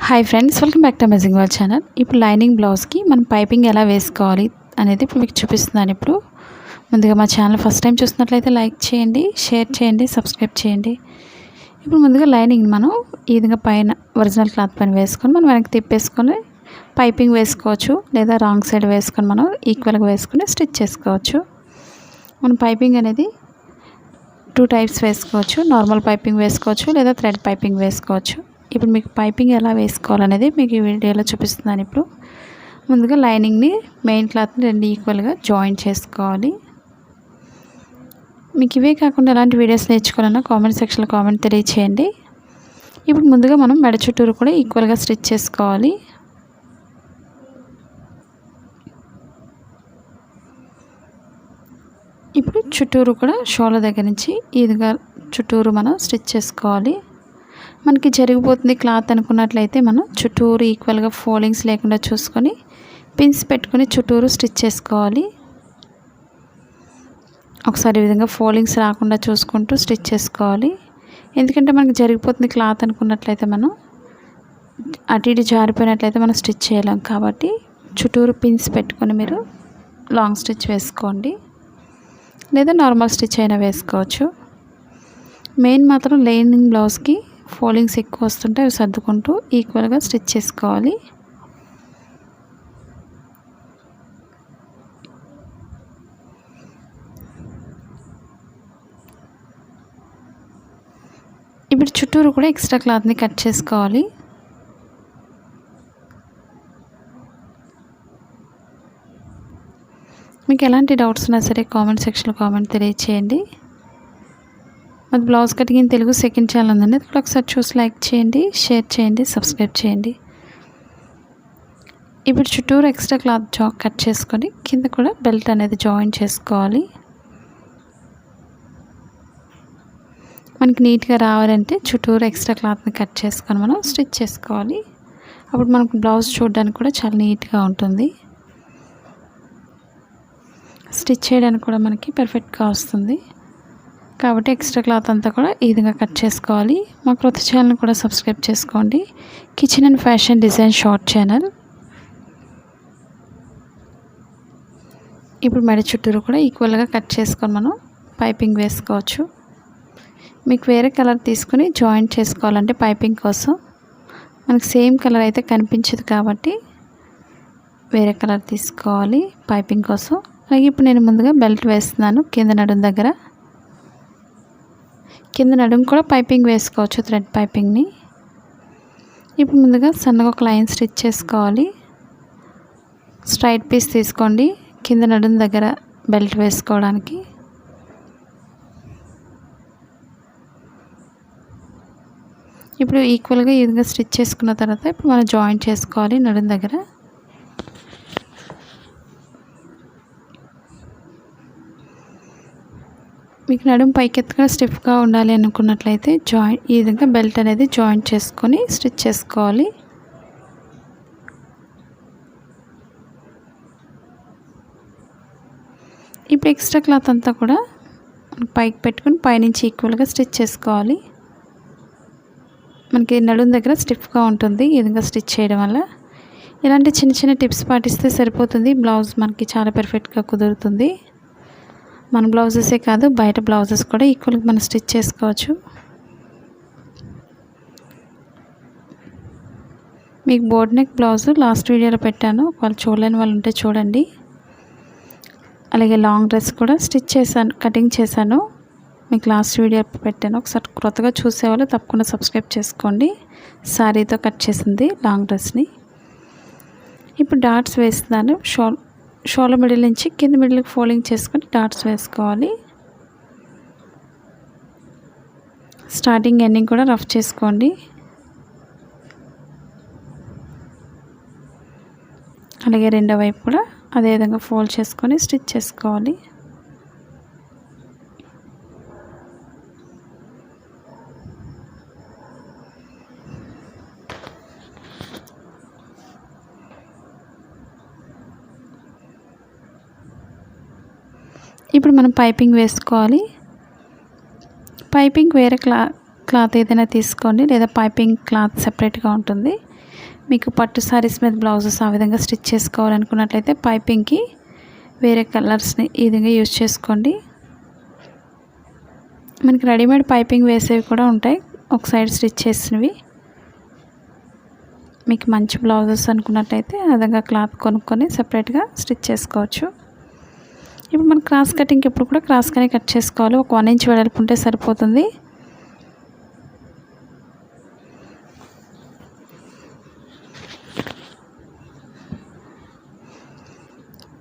Hi friends, welcome back to amazing world channel. ఇప్పుడు lining బ్లౌజ్కి మనం పైపింగ్ ఎలా వేసుకోవాలి అనేది ఇప్పుడు మీకు చూపిస్తున్నాను. ఇప్పుడు ముందుగా మా ఛానల్ ఫస్ట్ టైం చూసినట్లయితే లైక్ చేయండి, షేర్ చేయండి, సబ్స్క్రైబ్ చేయండి. ఇప్పుడు ముందుగా లైనింగ్ మనం ఈ విధంగా పైన ఒరిజినల్ క్లాత్ పైన వేసుకొని మనం వెనక్కి తిప్పేసుకొని పైపింగ్ వేసుకోవచ్చు, లేదా రాంగ్ సైడ్ వేసుకొని మనం ఈక్వల్గా వేసుకొని స్టిచ్ చేసుకోవచ్చు. మనం పైపింగ్ అనేది 2 టైప్స్ వేసుకోవచ్చు. నార్మల్ పైపింగ్ వేసుకోవచ్చు, లేదా థ్రెడ్ పైపింగ్ వేసుకోవచ్చు. ఇప్పుడు మీకు పైపింగ్ ఎలా వేసుకోవాలనేది మీకు ఈ వీడియోలో చూపిస్తున్నాను. ఇప్పుడు ముందుగా లైనింగ్ని మెయిన్ క్లాత్ని 2 ఈక్వల్గా జాయిన్ చేసుకోవాలి. మీకు ఇవే కాకుండా ఎలాంటి వీడియోస్ నేర్చుకోవాలన్నా కామెంట్ సెక్షన్లో కామెంట్ తెలియచేయండి. ఇప్పుడు ముందుగా మనం మెడ చుట్టూరు కూడా ఈక్వల్గా స్టిచ్ చేసుకోవాలి. ఇప్పుడు చుట్టూరు కూడా షోల్డర్ దగ్గర నుంచి ఈ విధంగా చుట్టూరు మనం స్టిచ్ చేసుకోవాలి. మనకి జరిగిపోతుంది క్లాత్ అనుకున్నట్లయితే మనం చుట్టూరు ఈక్వల్గా ఫోల్డింగ్స్ లేకుండా చూసుకొని పిన్స్ పెట్టుకొని చుట్టూరు స్టిచ్ చేసుకోవాలి. ఒకసారి ఈ విధంగా ఫోల్డింగ్స్ రాకుండా చూసుకుంటూ స్టిచ్ చేసుకోవాలి. ఎందుకంటే మనకి జరిగిపోతుంది క్లాత్ అనుకున్నట్లయితే మనం అటు ఇటు జారిపోయినట్లయితే మనం స్టిచ్ చేయలేం. కాబట్టి చుట్టూరు పిన్స్ పెట్టుకొని మీరు లాంగ్ స్టిచ్ వేసుకోండి, లేదా నార్మల్ స్టిచ్ అయినా వేసుకోవచ్చు. మెయిన్ మాత్రం లైనింగ్ బ్లౌజ్కి ఫోల్డింగ్స్ ఎక్కువ వస్తుంటే అవి సర్దుకుంటూ ఈక్వల్గా స్టిచ్ చేసుకోవాలి. ఇప్పుడు చుట్టూరు కూడా ఎక్స్ట్రా క్లాత్ని కట్ చేసుకోవాలి. మీకు ఎలాంటి డౌట్స్ ఉన్నా సరే కామెంట్ సెక్షన్లో కామెంట్ తెలియచేయండి. అది blouse cutting in Telugu second channel ఉందండి, అది కూడా ఒకసారి చూసి లైక్ చేయండి, షేర్ చేయండి, సబ్స్క్రైబ్ చేయండి. ఇప్పుడు చుట్టూరు ఎక్స్ట్రా క్లాత్ కట్ చేసుకొని కింద కూడా బెల్ట్ అనేది జాయిన్ చేసుకోవాలి. మనకి నీట్గా రావాలంటే చుట్టూరు ఎక్స్ట్రా క్లాత్ని కట్ చేసుకొని మనం స్టిచ్ చేసుకోవాలి. అప్పుడు మనకు బ్లౌజ్ చూడడానికి కూడా చాలా నీట్గా ఉంటుంది. స్టిచ్ చేయడానికి కూడా మనకి పర్ఫెక్ట్గా వస్తుంది. కాబట్టి ఎక్స్ట్రా క్లాత్ అంతా కూడా ఈ విధంగా కట్ చేసుకోవాలి. మా కొత్త ఛానల్ కూడా సబ్స్క్రైబ్ చేసుకోండి, kitchen and fashion design short channel. ఇప్పుడు మెడ చుట్టూరు కూడా ఈక్వల్గా కట్ చేసుకొని మనం పైపింగ్ వేసుకోవచ్చు. మీకు వేరే కలర్ తీసుకుని జాయింట్ చేసుకోవాలంటే పైపింగ్ కోసం మనకు సేమ్ కలర్ అయితే కనిపించదు, కాబట్టి వేరే కలర్ తీసుకోవాలి పైపింగ్ కోసం. అలాగే ఇప్పుడు నేను ముందుగా బెల్ట్ వేస్తున్నాను కింద నడుం దగ్గర. కింద నడుం కూడా పైపింగ్ వేసుకోవచ్చు, థ్రెడ్ పైపింగ్ని. ఇప్పుడు ముందుగా సన్నగా ఒక లైన్ స్టిచ్ చేసుకోవాలి. స్ట్రైట్ పీస్ తీసుకోండి కింద నడుం దగ్గర బెల్ట్ వేసుకోవడానికి. ఇప్పుడు ఈక్వల్గా ఈ విధంగా స్టిచ్ చేసుకున్న తర్వాత ఇప్పుడు మనం జాయింట్ చేసుకోవాలి నడుం దగ్గర. మీకు నడుం పైకెత్తుగా స్టిఫ్గా ఉండాలి అనుకున్నట్లయితే ఈ విధంగా బెల్ట్ అనేది జాయింట్ చేసుకొని స్టిచ్ చేసుకోవాలి. ఇప్పుడు ఎక్స్ట్రా క్లాత్ అంతా కూడా పైకి పెట్టుకొని పైనుంచి ఈక్వల్గా స్టిచ్ చేసుకోవాలి. మనకి నడుం దగ్గర స్టిఫ్గా ఉంటుంది ఈ విధంగా స్టిచ్ చేయడం వల్ల. ఇలాంటి చిన్న చిన్న టిప్స్ పాటిస్తే సరిపోతుంది, బ్లౌజ్ మనకి చాలా పర్ఫెక్ట్గా కుదురుతుంది. మన బ్లౌజెసే కాదు బయట బ్లౌజెస్ కూడా ఈక్వల్గా మనం స్టిచ్ చేసుకోవచ్చు. మీకు బోర్డ్ నెక్ బ్లౌజ్ లాస్ట్ వీడియోలో పెట్టాను, వాళ్ళు చూడలేని వాళ్ళు ఉంటే చూడండి. అలాగే లాంగ్ డ్రెస్ కూడా స్టిచ్ చేశాను, కటింగ్ చేశాను, మీకు లాస్ట్ వీడియో పెట్టాను. ఒకసారి కొత్తగా చూసేవాళ్ళు తప్పకుండా సబ్స్క్రైబ్ చేసుకోండి. శారీతో కట్ చేసింది లాంగ్ డ్రెస్ని. ఇప్పుడు డాట్స్ వేస్తున్నాను. షోల్డర్ మిడిల్ నుంచి కింద మిడిల్కి ఫోల్డింగ్ చేసుకొని డాట్స్ వేసుకోవాలి. స్టార్టింగ్ ఎండింగ్ కూడా రఫ్ చేసుకోండి. అలాగే రెండో వైపు కూడా అదేవిధంగా ఫోల్డ్ చేసుకొని స్టిచ్ చేసుకోవాలి. ఇప్పుడు మనం పైపింగ్ వేసుకోవాలి. పైపింగ్ వేరే క్లాత్ ఏదైనా తీసుకోండి, లేదా పైపింగ్ క్లాత్ సెపరేట్గా ఉంటుంది. మీకు పట్టు శారీస్ మీద బ్లౌజెస్ ఆ విధంగా స్టిచ్ చేసుకోవాలనుకున్నట్లయితే పైపింగ్కి వేరే కలర్స్ని ఈ విధంగా యూజ్ చేసుకోండి. మనకి రెడీమేడ్ పైపింగ్ వేసేవి కూడా ఉంటాయి, ఒక సైడ్ స్టిచ్ చేసినవి. మీకు మంచి బ్లౌజెస్ అనుకున్నట్లయితే ఆ విధంగా క్లాత్ కొనుక్కొని సెపరేట్గా స్టిచ్ చేసుకోవచ్చు. ఇప్పుడు మనం క్రాస్ కటింగ్కి ఎప్పుడు కూడా క్రాస్గానే కట్ చేసుకోవాలి. ఒక 1 ఇంచ్ వెడల్పు ఉంటే సరిపోతుంది.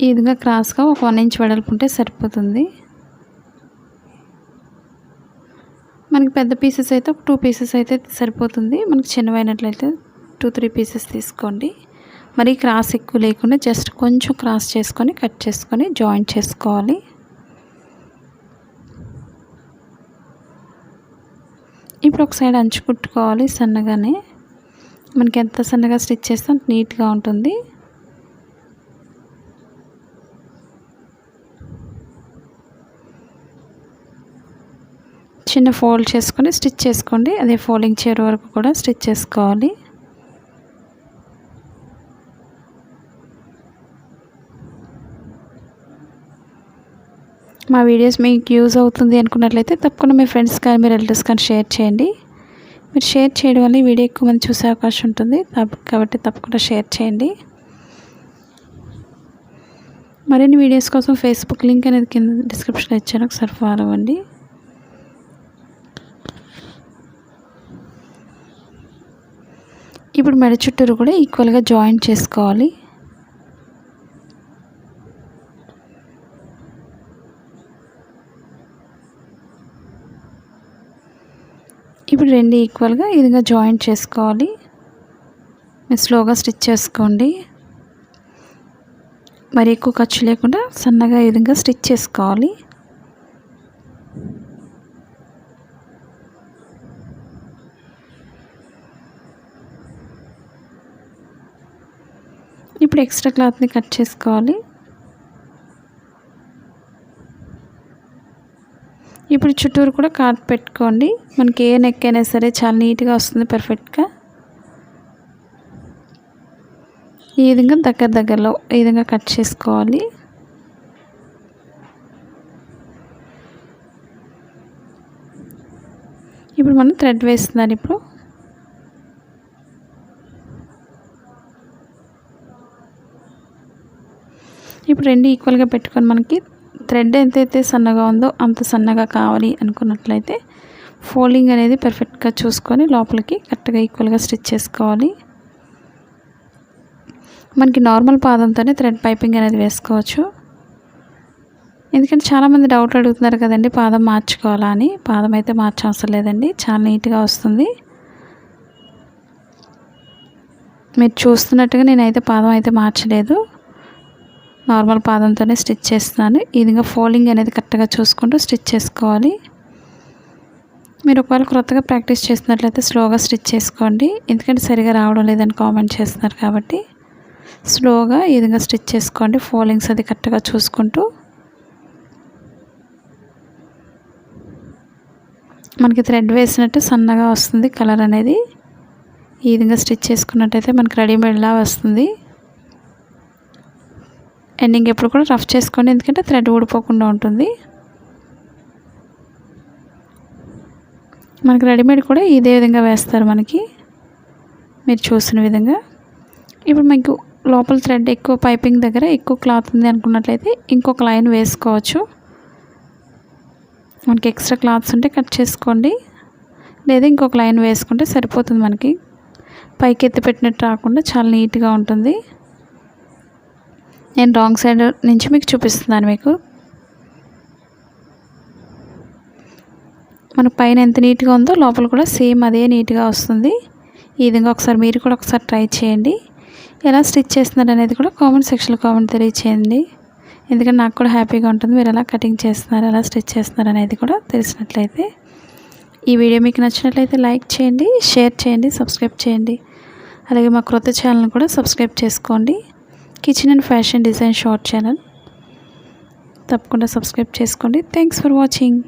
ఈ విధంగా క్రాస్గా ఒక 1 ఇంచ్ వెడల్పు ఉంటే సరిపోతుంది. మనకి పెద్ద పీసెస్ అయితే ఒక 2 పీసెస్ అయితే సరిపోతుంది. మనకి చిన్నవైనట్లయితే 2-3 పీసెస్ తీసుకోండి. మరి క్రాస్ ఎక్కువ లేకుండా జస్ట్ కొంచెం క్రాస్ చేసుకొని కట్ చేసుకొని జాయింట్ చేసుకోవాలి. ఇప్పుడు ఒక సైడ్ అంచు కుట్టుకోవాలి సన్నగానే. మనకి ఎంత సన్నగా స్టిచ్ చేస్తే అంత నీట్గా ఉంటుంది. చిన్న ఫోల్డ్ చేసుకొని స్టిచ్ చేసుకోండి. అదే ఫోల్డింగ్ చైర్ వరకు కూడా స్టిచ్ చేసుకోవాలి. మా వీడియోస్ మీకు యూజ్ అవుతుంది అనుకున్నట్లయితే తప్పకుండా మీ ఫ్రెండ్స్ కానీ మీ రిలేటివ్స్ కానీ షేర్ చేయండి. మీరు షేర్ చేయడం వల్ల ఈ వీడియో ఎక్కువ మంది చూసే అవకాశం ఉంటుంది, కాబట్టి తప్పకుండా షేర్ చేయండి. మరిన్ని వీడియోస్ కోసం ఫేస్బుక్ లింక్ అనేది కింద డిస్క్రిప్షన్లో ఇచ్చాను, ఒకసారి ఫాలో అవ్వండి. ఇప్పుడు మెడ చుట్టూరు కూడా ఈక్వల్గా జాయింట్ చేసుకోవాలి. ఇప్పుడు రెండు ఈక్వల్గా ఈ విధంగా జాయింట్ చేసుకోవాలి. మీరు స్లోగా స్టిచ్ చేసుకోండి. మరి ఎక్కువ ఖర్చు లేకుండా సన్నగా ఈ విధంగా స్టిచ్ చేసుకోవాలి. ఇప్పుడు ఎక్స్ట్రా క్లాత్ని కట్ చేసుకోవాలి. ఇప్పుడు చుట్టూరు కూడా కార్డ్ పెట్టుకోండి. మనకి ఏ నెక్ అయినా సరే చాలా నీట్గా వస్తుంది, పర్ఫెక్ట్గా. ఈ విధంగా దగ్గరలో ఈ విధంగా కట్ చేసుకోవాలి. ఇప్పుడు మనం థ్రెడ్ వేస్తున్నాను. ఇప్పుడు రెండు ఈక్వల్గా పెట్టుకొని మనకి థ్రెడ్ ఎంతైతే సన్నగా ఉందో అంత సన్నగా కావాలి అనుకున్నట్లయితే ఫోల్డింగ్ అనేది పర్ఫెక్ట్గా చూసుకొని లోపలికి కరెక్ట్గా ఈక్వల్గా స్టిచ్ చేసుకోవాలి. మనకి నార్మల్ పాదంతోనే థ్రెడ్ పైపింగ్ అనేది వేసుకోవచ్చు. ఎందుకంటే చాలామంది డౌట్ అడుగుతున్నారు కదండి, పాదం మార్చుకోవాలా అని. పాదం అయితే మార్చవసరం లేదండి, చాలా నీట్గా వస్తుంది. మీరు చూస్తున్నట్టుగా నేనైతే పాదం అయితే మార్చలేదు, నార్మల్ పాదంతోనే స్టిచ్ చేస్తున్నాను. ఈ విధంగా ఫోల్డింగ్ అనేది కరెక్ట్గా చూసుకుంటూ స్టిచ్ చేసుకోవాలి. మీరు ఒకవేళ క్రొత్తగా ప్రాక్టీస్ చేస్తున్నట్లయితే స్లోగా స్టిచ్ చేసుకోండి, ఎందుకంటే సరిగా రావడం లేదని కామెంట్ చేస్తున్నారు కాబట్టి స్లోగా ఈ విధంగా స్టిచ్ చేసుకోండి. ఫోల్డింగ్స్ అది కరెక్ట్గా చూసుకుంటూ మనకి థ్రెడ్ వేసినట్టు సన్నగా వస్తుంది కలర్ అనేది. ఈ విధంగా స్టిచ్ చేసుకున్నట్టయితే మనకి రెడీమేడ్లా వస్తుంది. ఎండింగ్ ఎప్పుడు కూడా రఫ్ చేసుకోండి, ఎందుకంటే థ్రెడ్ ఊడిపోకుండా ఉంటుంది. మనకి రెడీమేడ్ కూడా ఇదే విధంగా వేస్తారు మనకి, మీరు చూసిన విధంగా. ఇప్పుడు మీకు లోపల థ్రెడ్ ఎక్కువ పైపింగ్ దగ్గర ఎక్కువ క్లాత్ ఉంది అనుకున్నట్లయితే ఇంకొక లైన్ వేసుకోవచ్చు. మనకి ఎక్స్ట్రా క్లాత్స్ ఉంటే కట్ చేసుకోండి, లేదా ఇంకొక లైన్ వేసుకుంటే సరిపోతుంది. మనకి పైకి ఎత్తి పెట్టినట్టు రాకుండా చాలా నీట్గా ఉంటుంది. నేను రాంగ్ సైడ్ నుంచి మీకు చూపిస్తున్నాను. మీకు మన పైన ఎంత నీట్గా ఉందో లోపల కూడా సేమ్ అదే నీట్గా వస్తుంది. ఈ విధంగా ఒకసారి మీరు కూడా ఒకసారి ట్రై చేయండి. ఎలా స్టిచ్ చేస్తున్నారు అనేది కూడా కామెంట్ సెక్షన్లో కామెంట్ తెలియచేయండి, ఎందుకంటే నాకు కూడా హ్యాపీగా ఉంటుంది మీరు ఎలా కటింగ్ చేస్తున్నారు, ఎలా స్టిచ్ చేస్తున్నారు అనేది కూడా తెలిసినట్లయితే. ఈ వీడియో మీకు నచ్చినట్లయితే లైక్ చేయండి, షేర్ చేయండి, సబ్స్క్రైబ్ చేయండి. అలాగే మా క్రొత్త ఛానల్ కూడా సబ్స్క్రైబ్ చేసుకోండి. Kitchen and fashion design short channel తప్పకుండా సబ్స్క్రైబ్ చేసుకోండి. Thanks for watching.